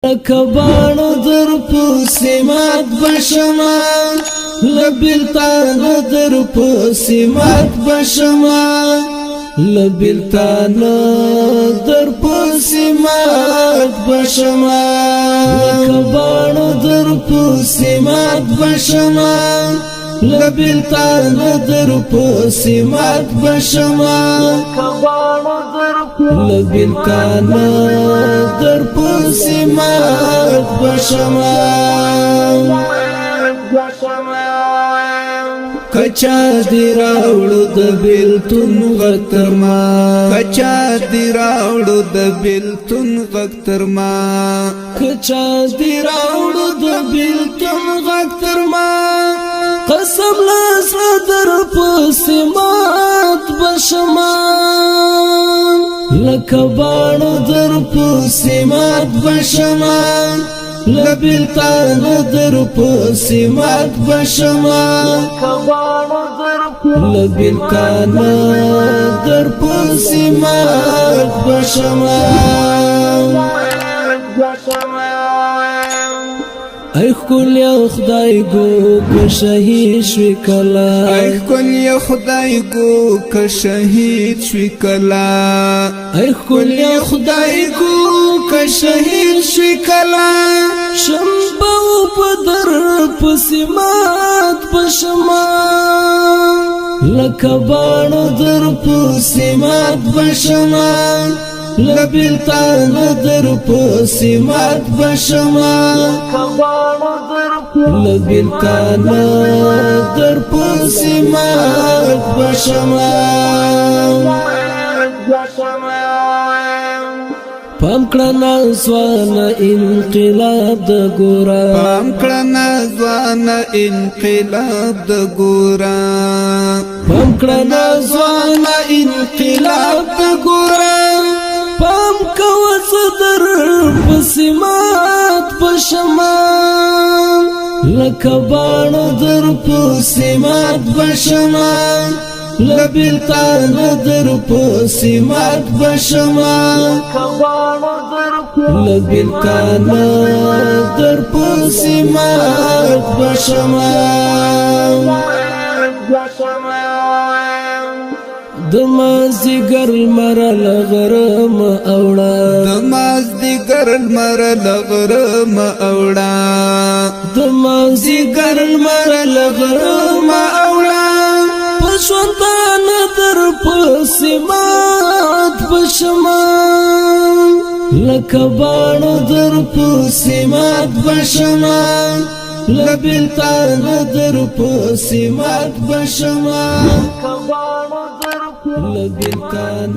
لکبانو در پوسیمات بشما لبلتان در پوسیمات بشما لبلتان در پوسیمات بشما لکبانو در پوسیمات بشما لبلتان در پوسیمات بشما لبلتان در پوسیمات بشما کچا دی راوړو د بیلتون غترما کچا دی راوړو د بیلتون غترما کچا دی راوړو د بیلتون غترما قسم لاس در پوسیمات بشما لکبانو در پوسیمات بشما لبلتان در پوسیمات بشما لبلتان در پوسیمات بشما ای خلی خدای گو که شهید شوی کلا ای خلی خدای گو که شهید شوی کلا ای خلی خدای گو که شهید شوی کلا شنبو پدر پسیمات بشما لکبانو در پسیمات بشما لبلتان در پوسیمات بشما لبلتان در پوسیمات بشما پام کړه ځوان انقلاب د ګورا پام کړه ځوان انقلاب د ګورا پام کړه ځوان انقلاب د ګورا پام کو صدر پسیمات بشما لکبانو در پسیمات بشما لبلتان در پسیمات بشما لبلتان در پسیمات بشما دمازدیگر المرل غرم اوڑا دمازدیگر المرل غرم اوڑا دمازدیگر المرل غرم اوڑا پشوندان در پسیمات بشما لکبانو در پسیمات بشما لبلتان در پسیمات بشما لبلتان